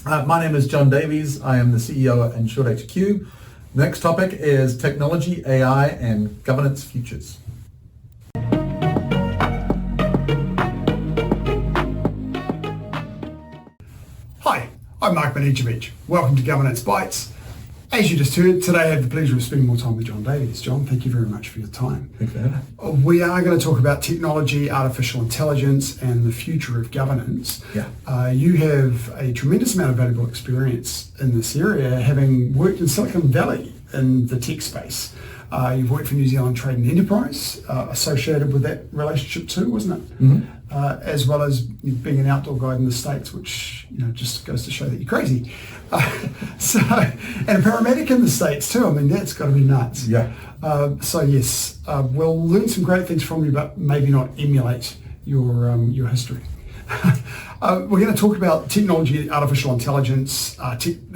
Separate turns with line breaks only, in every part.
My name is Jon Davies. I am the CEO at InsuredHQ. Next topic is technology, AI, and governance futures.
Hi, I'm Mark Banicevich. Welcome to Governance Bites. As you just heard, today I have the pleasure of spending more time with Jon Davies. Jon, thank you very much for your time.
Thanks for having me.
We are going to talk about technology, artificial intelligence, and the future of governance.
Yeah.
You have a tremendous amount of valuable experience in this area, having worked in Silicon Valley in the tech space. You've worked for New Zealand Trade and Enterprise, associated with that relationship too, wasn't it?
Mm-hmm.
As well as being an outdoor guide in the States, which just goes to show that you're crazy. And a paramedic in the States too. I mean, that's got to be nuts.
Yeah.
So yes, we'll learn some great things from you, but maybe not emulate your history. We're going to talk about technology, artificial intelligence,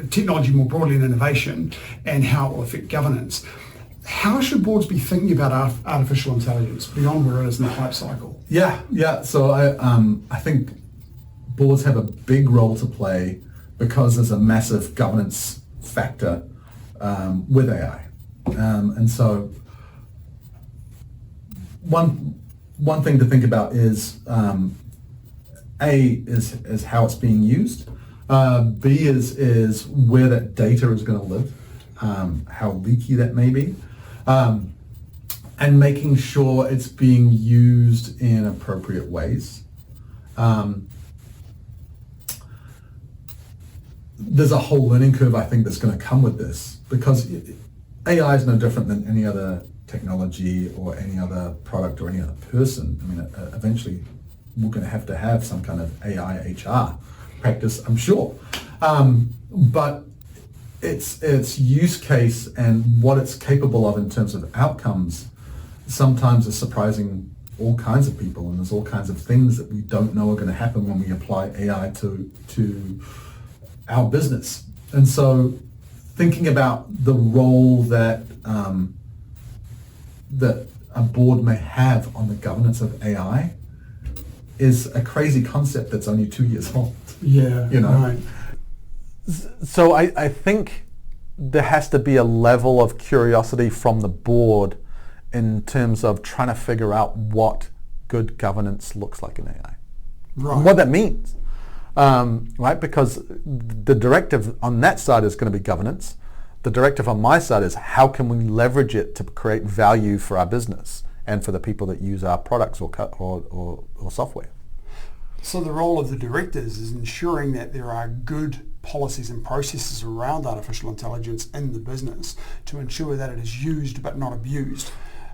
technology more broadly and innovation, and how it will affect governance. How should boards be thinking about artificial intelligence beyond where it is in the hype cycle?
Yeah. So I think boards have a big role to play because there's a massive governance factor with AI, and so one thing to think about is A is how it's being used. B is where that data is going to live, how leaky that may be. And making sure it's being used in appropriate ways. There's a whole learning curve, I think, that's going to come with this, because AI is no different than any other technology or any other product or any other person. I mean, eventually we're going to have some kind of AI HR practice, I'm sure. But its use case and what it's capable of in terms of outcomes sometimes is surprising all kinds of people, and there's all kinds of things that we don't know are going to happen when we apply AI to our business. And so thinking about the role that that a board may have on the governance of AI is a crazy concept that's only 2 years old.
Yeah, right.
So I think there has to be a level of curiosity from the board in terms of trying to figure out what good governance looks like in AI.
Right.
And what that means. Right? Because the directive on that side is going to be governance. The directive on my side is how can we leverage it to create value for our business and for the people that use our products or software.
So the role of the directors is ensuring that there are good policies and processes around artificial intelligence in the business to ensure that it is used but not abused.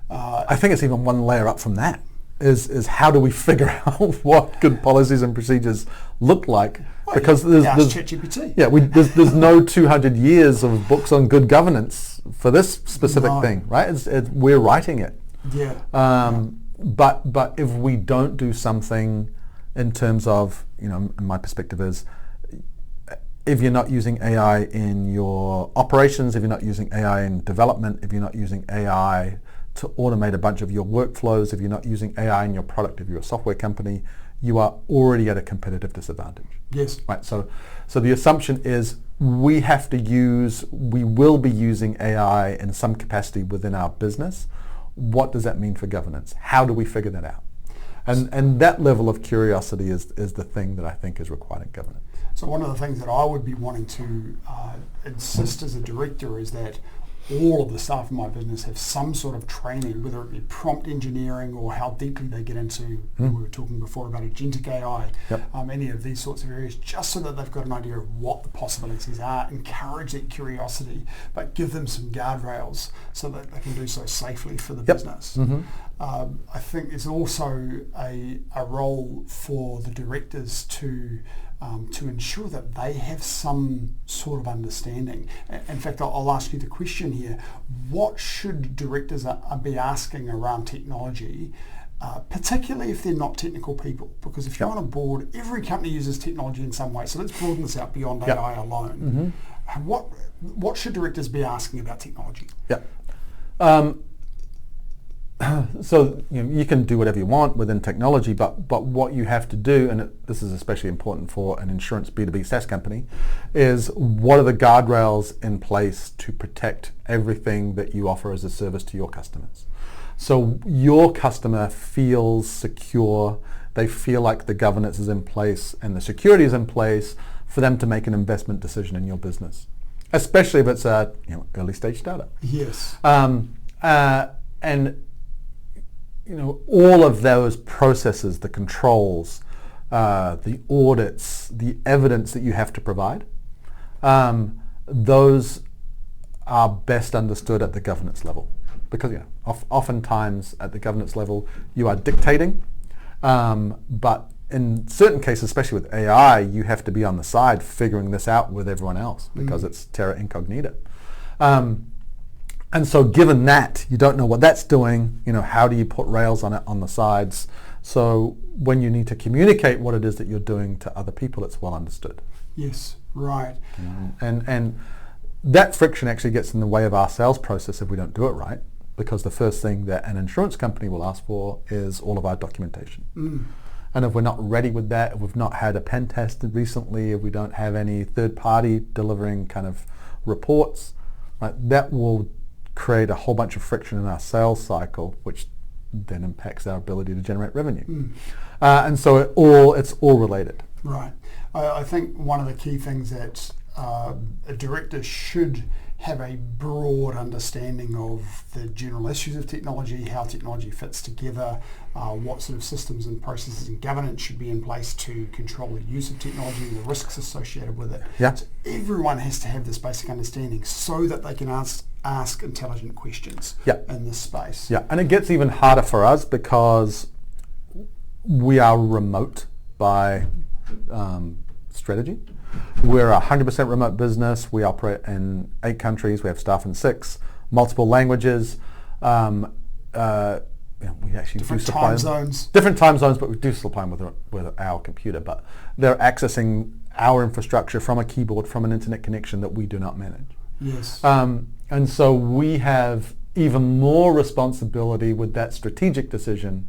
I think it's even one layer up from that. Is how do we figure out what good policies and procedures look like? Because there's
ChatGPT.
Yeah, there's no 200 years of books on good governance for this specific thing, right? We're writing it.
Yeah.
But if we don't do something in terms of, my perspective is, if you're not using AI in your operations, if you're not using AI in development, if you're not using AI to automate a bunch of your workflows, if you're not using AI in your product, if you're a software company, you are already at a competitive disadvantage.
Yes.
Right. So the assumption is we will be using AI in some capacity within our business. What does that mean for governance? How do we figure that out? And that level of curiosity is the thing that I think is required in governance.
So one of the things that I would be wanting to insist as a director is that all of the staff in my business have some sort of training, whether it be prompt engineering or how deeply they get into, we were talking before about agentic AI, any of these sorts of areas, just so that they've got an idea of what the possibilities are, encourage that curiosity, but give them some guardrails so that they can do so safely for the business.
Mm-hmm.
I think it's also a role for the directors to ensure that they have some sort of understanding. In fact, I'll ask you the question here: what should directors be asking around technology, particularly if they're not technical people? Because if you're on a board, every company uses technology in some way. So let's broaden this out beyond AI alone. Mm-hmm. What should directors be asking about technology?
Yeah. so you can do whatever you want within technology, but what you have to do, and this is especially important for an insurance B2B SaaS company, is what are the guardrails in place to protect everything that you offer as a service to your customers? So your customer feels secure, they feel like the governance is in place and the security is in place for them to make an investment decision in your business, especially if it's a early stage startup.
Yes.
And all of those processes, the controls, the audits, the evidence that you have to provide, those are best understood at the governance level. Because oftentimes at the governance level you are dictating, but in certain cases, especially with AI, you have to be on the side figuring this out with everyone else because it's terra incognita. And so given that, you don't know what that's doing, how do you put rails on it on the sides? So when you need to communicate what it is that you're doing to other people, it's well understood.
Yes, right.
And that friction actually gets in the way of our sales process if we don't do it right, because the first thing that an insurance company will ask for is all of our documentation. And if we're not ready with that, if we've not had a pen test recently, if we don't have any third party delivering kind of reports, right, that will create a whole bunch of friction in our sales cycle, which then impacts our ability to generate revenue. And so it's all related.
Right. I think one of the key things that a director should have a broad understanding of the general issues of technology, how technology fits together, what sort of systems and processes and governance should be in place to control the use of technology and the risks associated with it.
Yeah.
So everyone has to have this basic understanding so that they can ask intelligent questions in this space.
Yeah, and it gets even harder for us because we are remote by strategy. We're a 100% remote business. We operate in 8 countries. We have staff in 6, multiple languages. We actually
Different
do supply
time zones.
Different time zones, but we do supply them with our computer. But they're accessing our infrastructure from a keyboard, from an internet connection that we do not manage.
Yes.
And so we have even more responsibility with that strategic decision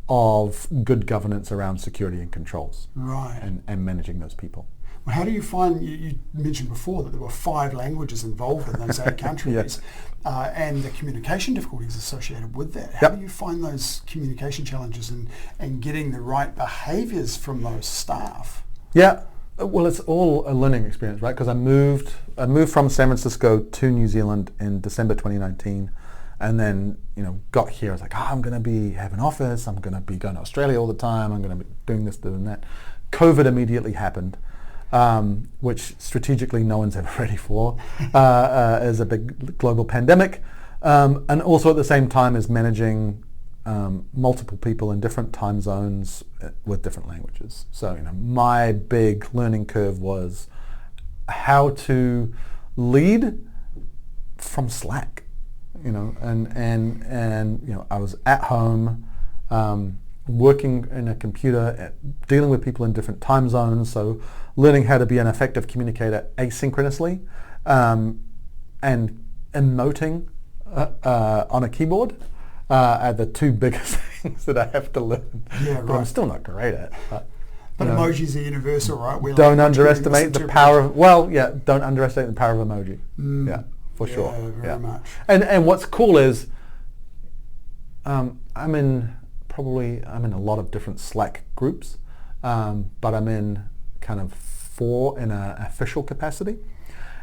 of good governance around security and controls.
Right.
And managing those people.
Well, how do you find, you mentioned before that there were 5 languages involved in those 8 countries, and the communication difficulties associated with that. How do you find those communication challenges and getting the right behaviours from those staff?
Yeah, well, it's all a learning experience, right? Because I moved from San Francisco to New Zealand in December 2019, and then got here. I was like, I'm going to have an office. I'm going to be going to Australia all the time. I'm going to be doing this, doing that. COVID immediately happened. Which strategically no one's ever ready for, as a big global pandemic, and also at the same time is managing multiple people in different time zones with different languages. So my big learning curve was how to lead from Slack, and I was at home. Working in a computer, dealing with people in different time zones, so learning how to be an effective communicator asynchronously, and emoting on a keyboard are the 2 biggest things that I have to learn.
Yeah, right.
But I'm still not great at. But
emojis are universal, right?
Don't underestimate the power of, don't underestimate the power of emoji. Yeah, for sure.
Very much.
And what's cool is I'm in a lot of different Slack groups, but I'm in kind of 4 in an official capacity.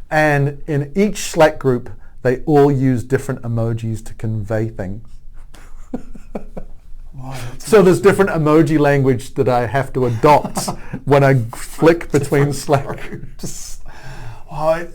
And in each Slack group, they all use different emojis to convey things.
Wow,
so there's different emoji language that I have to adopt when I flick between Slack groups.
Well,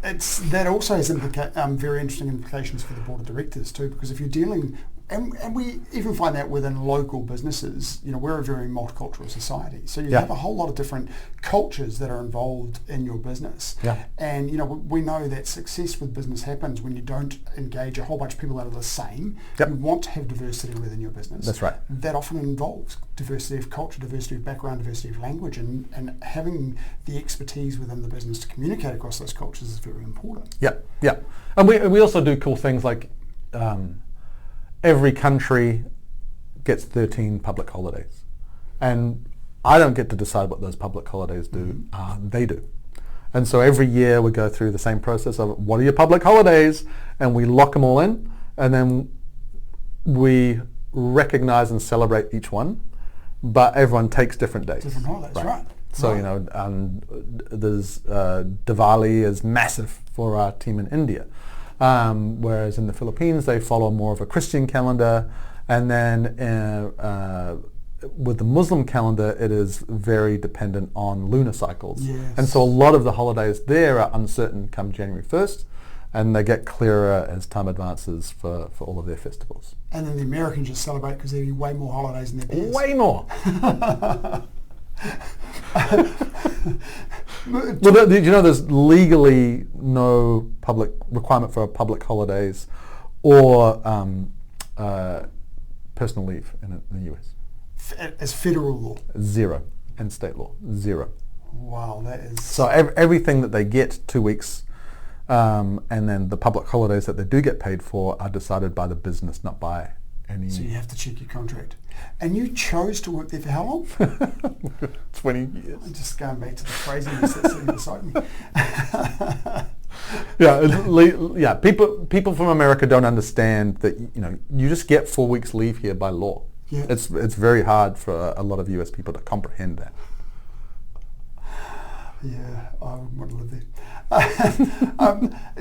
that also has very interesting implications for the board of directors too, because if you're dealing, and we even find that within local businesses, we're a very multicultural society. So you have a whole lot of different cultures that are involved in your business.
Yeah.
And, we know that success with business happens when you don't engage a whole bunch of people that are the same.
Yep.
You want to have diversity within your business.
That's right.
That often involves diversity of culture, diversity of background, diversity of language, and having the expertise within the business to communicate across those cultures is very important.
Yeah. And we also do cool things like, every country gets 13 public holidays. And I don't get to decide what those public holidays do. They do. And so every year we go through the same process of what are your public holidays, and we lock them all in, and then we recognize and celebrate each one, but everyone takes different days.
Different holidays, right.
So, you know, there's Diwali is massive for our team in India, whereas in the Philippines they follow more of a Christian calendar, and then with the Muslim calendar it is very dependent on lunar cycles.
Yes.
And so a lot of the holidays there are uncertain come January 1st, and they get clearer as time advances for all of their festivals.
And then the Americans just celebrate because they do way more holidays than their peers.
Way more. Well, did you know there's legally no public requirement for public holidays or personal leave in the US?
As federal law?
Zero. And state law? Zero.
Wow, that is...
So everything that they get 2 weeks, and then the public holidays that they do get paid for are decided by the business, not by any...
So you have to check your contract. And you chose to work there for how long?
20 years.
I'm just going back to the craziness that's sitting beside me.
Yeah, people from America don't understand that, you know, you just get 4 weeks leave here by law.
Yeah.
It's very hard for a lot of US people to comprehend that.
Yeah, I wouldn't want to live there.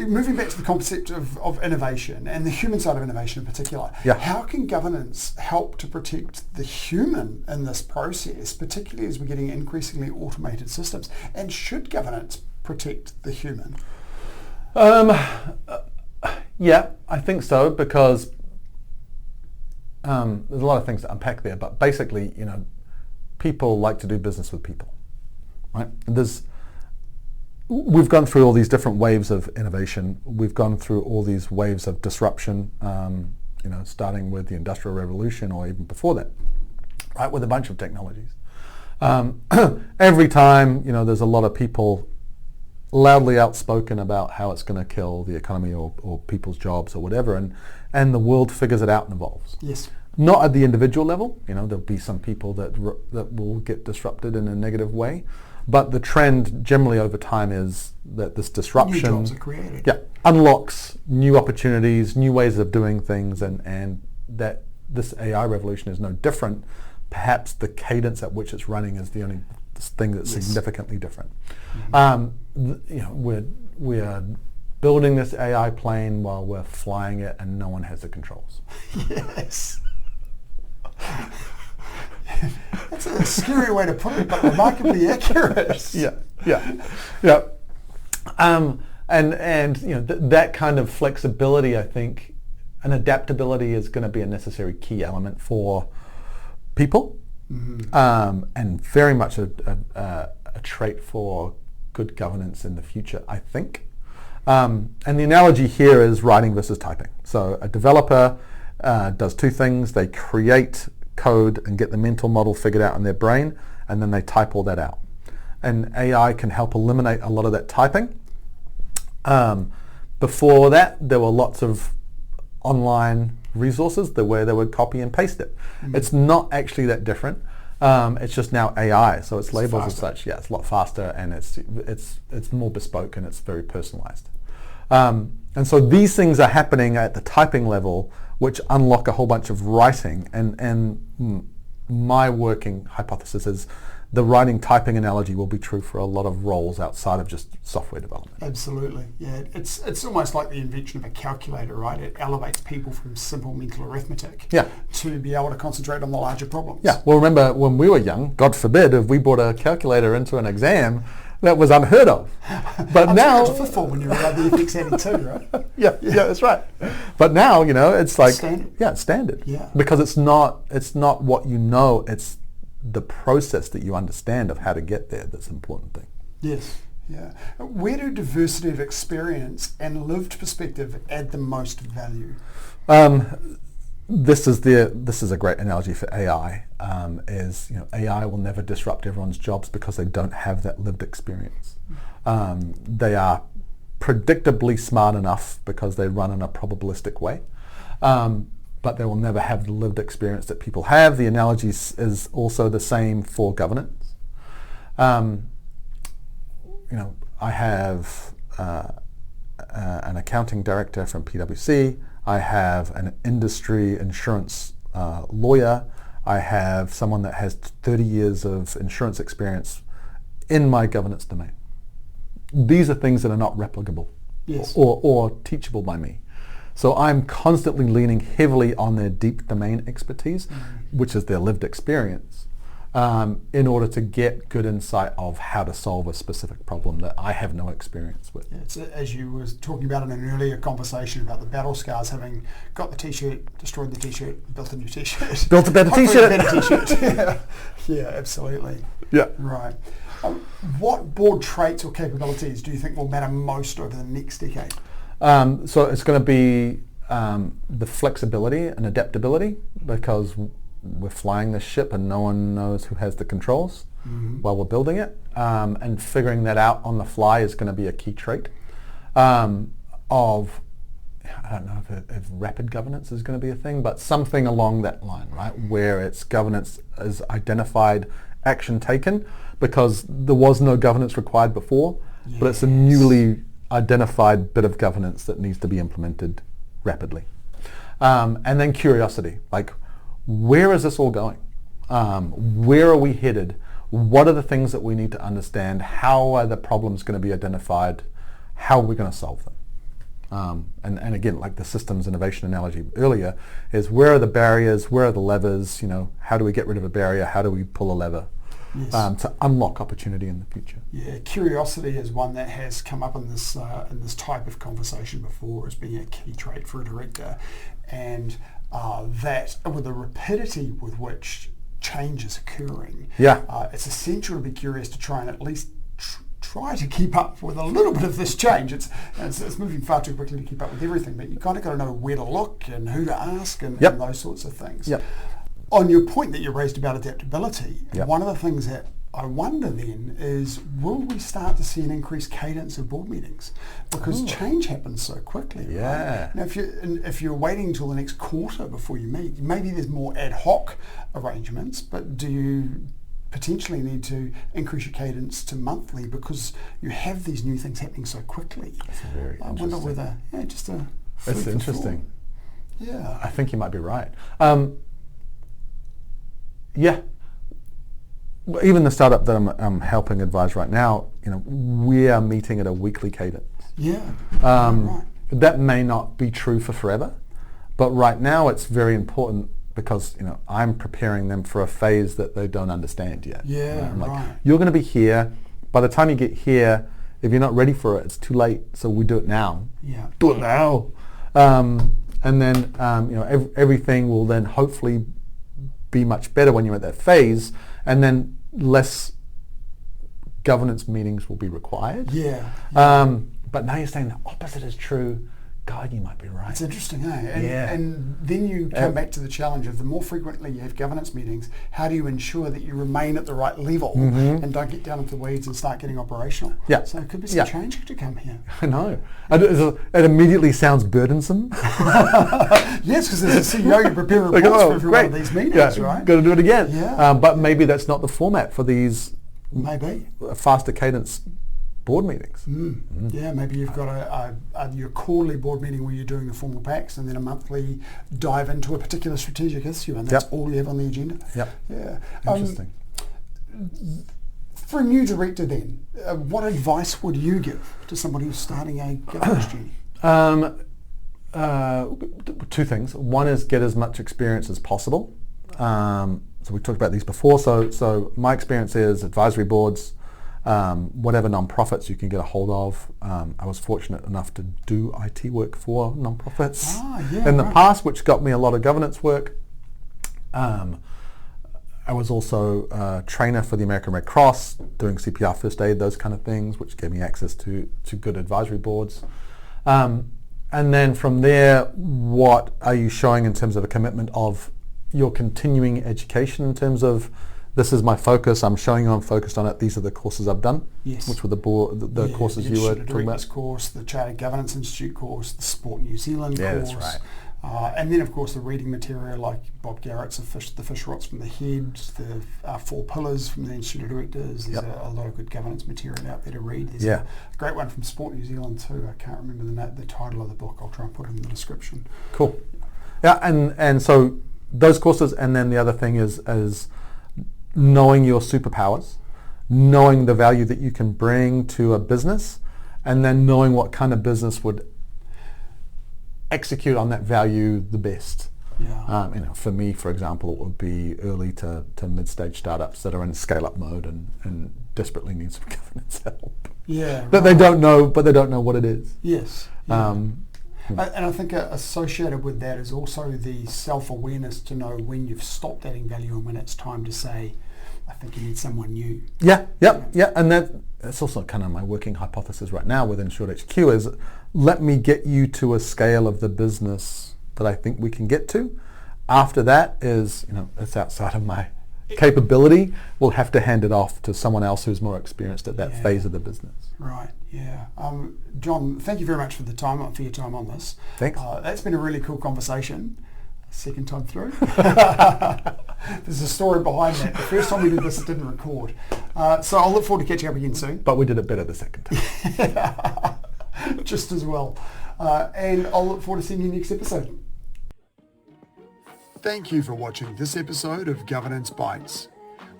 Moving back to the concept of innovation and the human side of innovation in particular, how can governance help to protect the human in this process, particularly as we're getting increasingly automated systems? And should governance protect the human?
Yeah, I think so, because there's a lot of things to unpack there, but basically, you know, people like to do business with people, right? We've gone through all these different waves of innovation. We've gone through all these waves of disruption, you know, starting with the Industrial Revolution or even before that, right, with a bunch of technologies. Every time, you know, there's a lot of people loudly outspoken about how it's going to kill the economy or people's jobs or whatever, and the world figures it out and evolves.
Yes.
Not at the individual level, you know, there'll be some people that will get disrupted in a negative way, but the trend generally over time is that this disruption...
New jobs are created.
Yeah, unlocks new opportunities, new ways of doing things, and that this AI revolution is no different. Perhaps the cadence at which it's running is the only thing that's significantly different. You know, we're building this AI plane while we're flying it, and no one has the controls.
Yes. That's a scary way to put it, but remarkably accurate.
Yeah. And you know, that kind of flexibility, I think, and adaptability is going to be a necessary key element for people, and very much a trait for good governance in the future, I think. And the analogy here is writing versus typing. So a developer does two things. They create code and get the mental model figured out in their brain, and then they type all that out. And AI can help eliminate a lot of that typing. Before that, there were lots of online resources where they would copy and paste it. It's not actually that different. It's just now AI, so it's labeled as such. Yeah, it's a lot faster, and it's more bespoke, and it's very personalized. And so these things are happening at the typing level, which unlock a whole bunch of writing. And my working hypothesis is the writing typing analogy will be true for a lot of roles outside of just software development.
Absolutely, yeah. It's almost like the invention of a calculator, right? It elevates people from simple mental arithmetic to be able to concentrate on the larger problems.
Yeah, well, remember when we were young, God forbid, if we brought a calculator into an exam, that was unheard of. But now...
It's fifth form when you were at the FX82, right?
Yeah, that's right. But now, you know, it's like...
Standard.
Yeah, it's standard.
Yeah.
Because it's not what you know, it's the process that you understand of how to get there that's the important thing.
Yes, yeah. Where do diversity of experience and lived perspective add the most value?
This is a great analogy for AI. AI will never disrupt everyone's jobs because they don't have that lived experience. They are predictably smart enough because they run in a probabilistic way. but they will never have the lived experience that people have. The analogy is also the same for governance. I have an accounting director from PwC. I have an industry insurance lawyer. I have someone that has 30 years of insurance experience in my governance domain. These are things that are not replicable or teachable by me. So I'm constantly leaning heavily on their deep domain expertise, which is their lived experience, in order to get good insight of how to solve a specific problem that I have no experience with.
It's, as you were talking about in an earlier conversation about the battle scars, having got the t-shirt, destroyed the t-shirt, built a new t-shirt.
Built a better t-shirt.
Yeah, absolutely.
Yeah.
Right. What board traits or capabilities do you think will matter most over the next decade?
So it's going to be the flexibility and adaptability, because we're flying this ship and no one knows who has the controls while we're building it, and figuring that out on the fly is going to be a key trait of, I don't know if rapid governance is going to be a thing, but something along that line, right, where it's governance is identified, action taken, because there was no governance required before, but it's a newly identified bit of governance that needs to be implemented rapidly. And then curiosity, like, where is this all going? Where are we headed? What are the things that we need to understand? How are the problems going to be identified? How are we going to solve them? And again, like the systems innovation analogy earlier, is where are the barriers? Where are the levers? How do we get rid of a barrier? How do we pull a lever? Yes. To unlock opportunity in the future.
Yeah, curiosity is one that has come up in this type of conversation before as being a key trait for a director, and that with the rapidity with which change is occurring, it's essential to be curious to try and at least try to keep up with a little bit of this change. It's moving far too quickly to keep up with everything, but you kind of got to know where to look and who to ask and those sorts of things. Yep. On your point that you raised about adaptability, one of the things that I wonder then is, will we start to see an increased cadence of board meetings? Because change happens so quickly. Right? Now, if you're waiting until the next quarter before you meet, maybe there's more ad hoc arrangements, but do you potentially need to increase your cadence to monthly because you have these new things happening so quickly?
That's very interesting.
I wonder whether, just a...
That's interesting.
Yeah.
I think you might be right. Even the startup that I'm helping advise right now, we are meeting at a weekly cadence.
Right.
That may not be true for forever, but right now it's very important because I'm preparing them for a phase that they don't understand yet. I'm like, you're going to be here. By the time you get here, if you're not ready for it, it's too late. So we do it now. Do it now. And then everything will then hopefully be much better when you're at that phase, and then less governance meetings will be required. But now you're saying the opposite is true. God, you might be right.
It's interesting, And then you come back to the challenge of the more frequently you have governance meetings, how do you ensure that you remain at the right level and don't get down into the weeds and start getting operational? So it could be some change to come here.
I know. It immediately sounds burdensome.
Yes, because as a CEO you prepare reports for every one of these meetings, right?
Got to do it again. But maybe that's not the format for these faster cadence board meetings.
Maybe you've got your quarterly board meeting where you're doing the formal packs, and then a monthly dive into a particular strategic issue, and that's all you have on the agenda.
Interesting.
For a new director then, what advice would you give to somebody who's starting a governance journey?
Two things. One is get as much experience as possible. So we talked about these before. So my experience is advisory boards, whatever non-profits you can get a hold of. I was fortunate enough to do IT work for non-profits in the past, which got me a lot of governance work. I was also a trainer for the American Red Cross, doing CPR first aid, those kind of things, which gave me access to good advisory boards. And then from there, what are you showing in terms of a commitment of your continuing education in terms of, this is my focus, I'm showing you I'm focused on it, these are the courses I've done, which were the courses you were talking about.
Course, the Chartered Governance Institute course, the Sport New Zealand course.
That's right.
And then, of course, the reading material like Bob Garrett's The Fish Rots from the Head, the 4 Pillars from the Institute of Directors. There's a lot of good governance material out there to read. There's a great one from Sport New Zealand too. I can't remember the title of the book. I'll try and put it in the description.
Cool. Yeah, and so those courses, and then the other thing is knowing your superpowers, knowing the value that you can bring to a business, and then knowing what kind of business would execute on that value the best.
Yeah.
For me, for example, it would be early to mid-stage startups that are in scale-up mode and desperately need some governance help.
Yeah.
But they don't know what it is.
Yes. Yeah. And I think associated with that is also the self-awareness to know when you've stopped adding value and when it's time to say, I think you need someone new.
Yeah. And that's also kind of my working hypothesis right now with InsuredHQ is let me get you to a scale of the business that I think we can get to. After that is, it's outside of my capability. We'll have to hand it off to someone else who's more experienced at that phase of the business.
Right, yeah. John, thank you very much for your time on this.
Thanks.
That's been a really cool conversation. Second time through. There's a story behind that. The first time we did this, it didn't record. So I'll look forward to catching up again soon.
But we did it better the second time.
Just as well. And I'll look forward to seeing you next episode. Thank you for watching this episode of Governance Bites.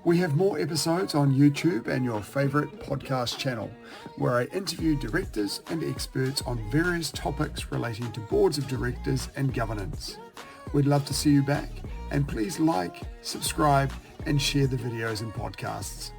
We have more episodes on YouTube and your favourite podcast channel, where I interview directors and experts on various topics relating to boards of directors and governance. We'd love to see you back, and please like, subscribe, and share the videos and podcasts.